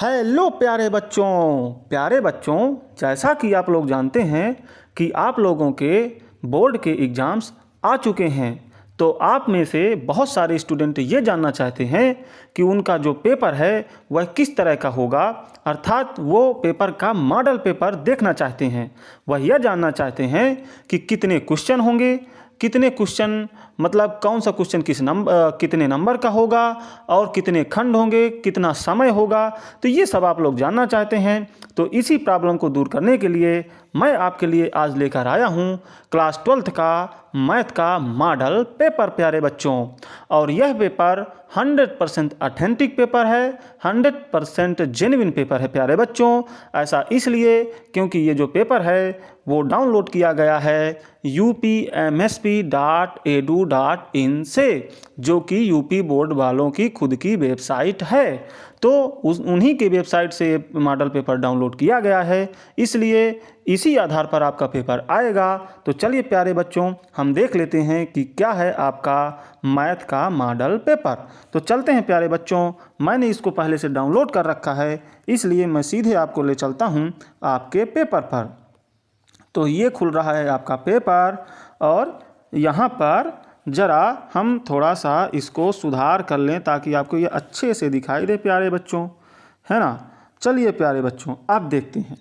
Hello प्यारे बच्चों, जैसा कि आप लोग जानते हैं कि आप लोगों के बोर्ड के एग्ज़ाम्स आ चुके हैं। तो आप में से बहुत सारे स्टूडेंट ये जानना चाहते हैं कि उनका जो पेपर है वह किस तरह का होगा, अर्थात वो पेपर का मॉडल पेपर देखना चाहते हैं। वह यह जानना चाहते हैं कि कितने क्वेश्चन होंगे, कितने क्वेश्चन मतलब कौन सा क्वेश्चन कितने नंबर का होगा और कितने खंड होंगे, कितना समय होगा। तो ये सब आप लोग जानना चाहते हैं। तो इसी प्रॉब्लम को दूर करने के लिए मैं आपके लिए आज लेकर आया हूँ क्लास 12th का मैथ का मॉडल पेपर प्यारे बच्चों। और यह पेपर 100% ऑथेंटिक पेपर है, 100% जेन्युइन पेपर है प्यारे बच्चों। ऐसा इसलिए क्योंकि ये जो पेपर है वो डाउनलोड किया गया है upmsp.edu.in से, जो कि यूपी बोर्ड वालों की खुद की वेबसाइट है। तो उन्हीं के वेबसाइट से मॉडल पेपर डाउनलोड किया गया है, इसलिए इसी आधार पर आपका पेपर आएगा। तो चलिए प्यारे बच्चों, हम देख लेते हैं कि क्या है आपका मैथ का मॉडल पेपर। तो चलते हैं प्यारे बच्चों, मैंने इसको पहले से डाउनलोड कर रखा है, इसलिए मैं सीधे आपको ले चलता हूँ आपके पेपर पर। तो ये खुल रहा है आपका पेपर, और यहाँ पर ज़रा हम थोड़ा सा इसको सुधार कर लें ताकि आपको ये अच्छे से दिखाई दे प्यारे बच्चों, है ना। चलिए प्यारे बच्चों, आप देखते हैं।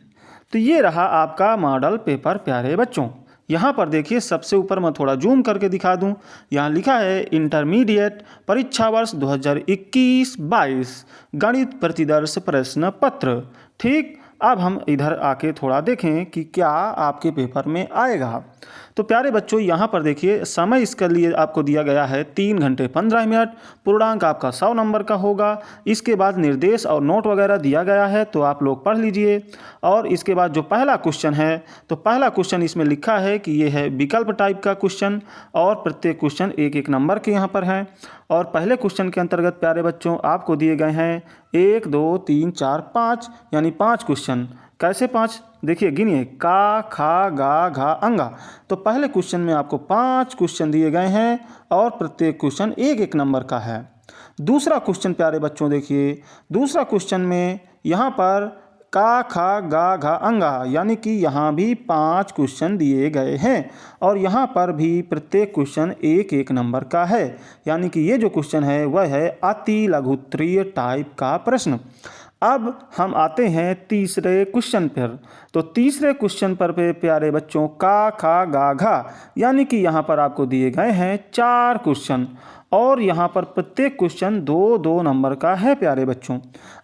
तो ये रहा आपका मॉडल पेपर प्यारे बच्चों। यहाँ पर देखिए, सबसे ऊपर मैं थोड़ा जूम करके दिखा दूँ। यहाँ लिखा है इंटरमीडिएट परीक्षा वर्ष 2021-22 गणित प्रतिदर्श प्रश्न पत्र। ठीक, अब हम इधर आके थोड़ा देखें कि क्या आपके पेपर में आएगा। तो प्यारे बच्चों, यहाँ पर देखिए, समय इसके लिए आपको दिया गया है 3 घंटे 15 मिनट। पूर्णांक आपका 100 नंबर का होगा। इसके बाद निर्देश और नोट वगैरह दिया गया है, तो आप लोग पढ़ लीजिए। और इसके बाद जो पहला क्वेश्चन है, तो पहला क्वेश्चन इसमें लिखा है कि ये है विकल्प टाइप का क्वेश्चन, और प्रत्येक क्वेश्चन 1-1 नंबर के यहाँ पर हैं। और पहले क्वेश्चन के अंतर्गत प्यारे बच्चों आपको दिए गए हैं 1 2 3 4 5, यानी 5 क्वेश्चन। कैसे 5? देखिए, गिनिए, का, खा, गा, घा, अंगा। तो पहले क्वेश्चन में आपको 5 क्वेश्चन दिए गए हैं, और प्रत्येक क्वेश्चन 1-1 नंबर का है। दूसरा क्वेश्चन प्यारे बच्चों देखिए, दूसरा क्वेश्चन में यहाँ पर का, खा, गा, घा, अंगा, यानी कि यहाँ भी 5 क्वेश्चन दिए गए हैं, और यहाँ पर भी प्रत्येक क्वेश्चन 1-1 नंबर का है। यानी कि ये जो क्वेश्चन है वह है अति लघुत्तरीय टाइप का प्रश्न। अब हम आते हैं तीसरे क्वेश्चन पर। तो तीसरे क्वेश्चन पर प्यारे बच्चों का, खा, गा, घा, यानी कि यहाँ पर आपको दिए गए हैं 4 क्वेश्चन, और यहाँ पर प्रत्येक क्वेश्चन 2-2 नंबर का है प्यारे बच्चों।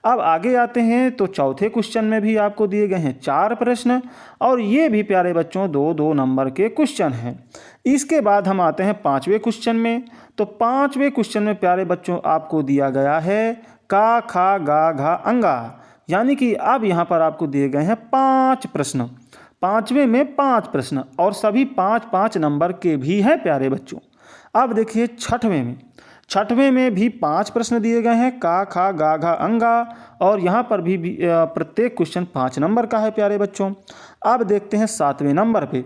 अब आगे आते हैं, तो चौथे क्वेश्चन में भी आपको दिए गए हैं 4 प्रश्न, और ये भी प्यारे बच्चों 2-2 नंबर के क्वेश्चन हैं। इसके बाद हम आते हैं 5वें क्वेश्चन में। तो 5वें क्वेश्चन में प्यारे बच्चों आपको दिया गया है का, खा, गा, घा, अंगा, यानी कि अब यहाँ पर आपको दिए गए हैं 5 प्रश्न। 5वें में 5 प्रश्न, और सभी 5-5 नंबर के भी हैं प्यारे बच्चों। अब देखिए छठवें में भी 5 प्रश्न दिए गए हैं, का, खा, गा, घा, अंगा, और यहाँ पर भी प्रत्येक क्वेश्चन 5 नंबर का है प्यारे बच्चों। अब देखते हैं 7वें नंबर पे।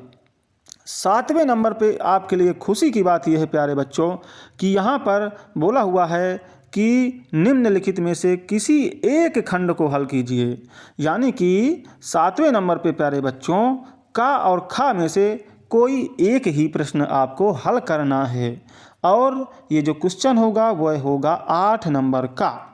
7वें नंबर पे आपके लिए खुशी की बात यह है प्यारे बच्चों कि यहाँ पर बोला हुआ है कि निम्नलिखित में से किसी एक खंड को हल कीजिए। यानी कि 7वें नंबर पे प्यारे बच्चों का और खा में से कोई एक ही प्रश्न आपको हल करना है, और ये जो क्वेश्चन होगा वह होगा 8 नंबर का।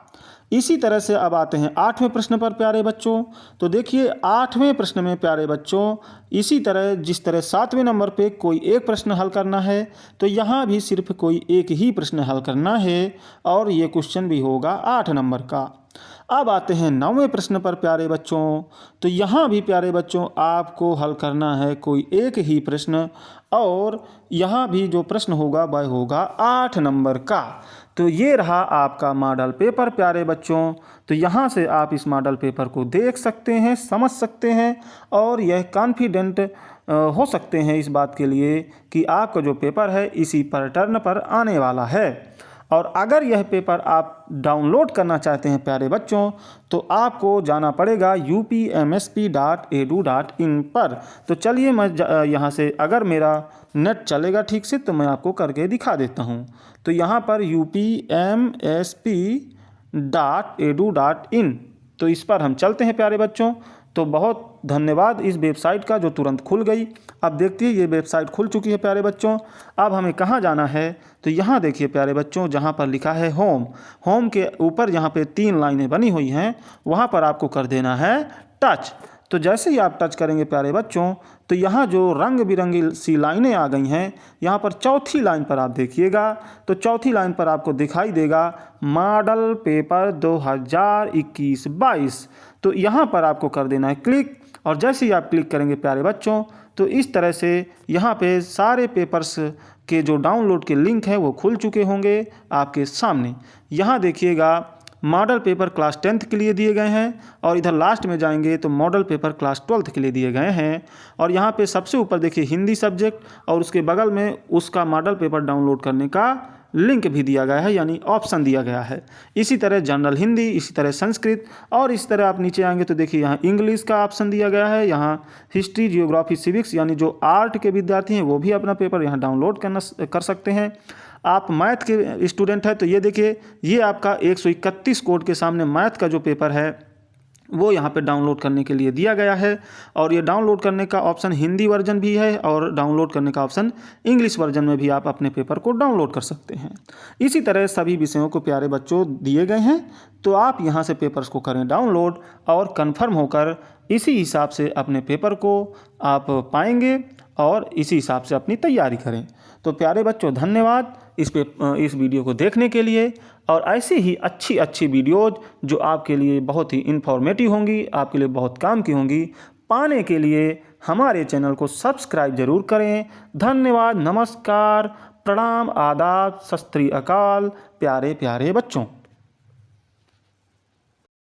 इसी तरह से अब आते हैं 8वें प्रश्न पर प्यारे बच्चों। तो देखिए, 8वें प्रश्न में प्यारे बच्चों इसी तरह जिस तरह 7वें नंबर पे कोई एक प्रश्न हल करना है, तो यहाँ भी सिर्फ कोई एक ही प्रश्न हल करना है, और ये क्वेश्चन भी होगा 8 नंबर का। अब आते हैं 9वें प्रश्न पर प्यारे बच्चों। तो यहाँ भी प्यारे बच्चों आपको हल करना है कोई एक ही प्रश्न, और यहाँ भी जो प्रश्न होगा वह होगा 8 नंबर का। तो ये रहा आपका मॉडल पेपर प्यारे बच्चों। तो यहाँ से आप इस मॉडल पेपर को देख सकते हैं, समझ सकते हैं, और यह कॉन्फिडेंट हो सकते हैं इस बात के लिए कि आपका जो पेपर है इसी पैटर्न पर आने वाला है। और अगर यह पेपर आप डाउनलोड करना चाहते हैं प्यारे बच्चों, तो आपको जाना पड़ेगा upmsp.edu.in पर। तो चलिए, मैं यहाँ से अगर मेरा नेट चलेगा ठीक से तो मैं आपको करके दिखा देता हूँ। तो यहाँ पर upmsp.edu.in तो इस पर हम चलते हैं प्यारे बच्चों। तो बहुत धन्यवाद इस वेबसाइट का जो तुरंत खुल गई। अब देखिए ये वेबसाइट खुल चुकी है प्यारे बच्चों। अब हमें कहाँ जाना है, तो यहाँ देखिए प्यारे बच्चों, जहाँ पर लिखा है होम, होम के ऊपर यहाँ पे 3 लाइनें बनी हुई हैं, वहाँ पर आपको कर देना है टच। तो जैसे ही आप टच करेंगे प्यारे बच्चों, तो यहाँ जो रंग बिरंगी सी लाइनें आ गई हैं, यहाँ पर चौथी लाइन पर आप देखिएगा, तो चौथी लाइन पर आपको दिखाई देगा मॉडल पेपर 2021-22। तो यहाँ पर आपको कर देना है क्लिक, और जैसे ही आप क्लिक करेंगे प्यारे बच्चों, तो इस तरह से यहाँ पे सारे पेपर्स के जो डाउनलोड के लिंक हैं वो खुल चुके होंगे आपके सामने। यहाँ देखिएगा मॉडल पेपर क्लास 10th के लिए दिए गए हैं, और इधर लास्ट में जाएंगे तो मॉडल पेपर क्लास 12th के लिए दिए गए हैं। और यहाँ पे सबसे ऊपर देखिए हिंदी सब्जेक्ट, और उसके बगल में उसका मॉडल पेपर डाउनलोड करने का लिंक भी दिया गया है, यानी ऑप्शन दिया गया है। इसी तरह जनरल हिंदी, इसी तरह संस्कृत, और इस तरह आप नीचे आएंगे तो देखिए यहाँ इंग्लिश का ऑप्शन दिया गया है। यहाँ हिस्ट्री, जियोग्राफी, सिविक्स, यानी जो आर्ट के विद्यार्थी हैं वो भी अपना पेपर यहाँ डाउनलोड कर सकते हैं। आप मैथ के स्टूडेंट हैं तो ये देखिए, ये आपका 131 कोड के सामने मैथ का जो पेपर है वो यहाँ पे डाउनलोड करने के लिए दिया गया है। और ये डाउनलोड करने का ऑप्शन हिंदी वर्जन भी है, और डाउनलोड करने का ऑप्शन इंग्लिश वर्जन में भी आप अपने पेपर को डाउनलोड कर सकते हैं। इसी तरह सभी विषयों को प्यारे बच्चों दिए गए हैं, तो आप यहाँ से पेपर्स को करें डाउनलोड, और कन्फर्म होकर इसी हिसाब से अपने पेपर को आप पाएंगे, और इसी हिसाब से अपनी तैयारी करें। तो प्यारे बच्चों धन्यवाद इस वीडियो को देखने के लिए, और ऐसी ही अच्छी अच्छी वीडियोज़ जो आपके लिए बहुत ही इन्फॉर्मेटिव होंगी, आपके लिए बहुत काम की होंगी, पाने के लिए हमारे चैनल को सब्सक्राइब जरूर करें। धन्यवाद, नमस्कार, प्रणाम, आदाब, सत श्री अकाल प्यारे प्यारे बच्चों।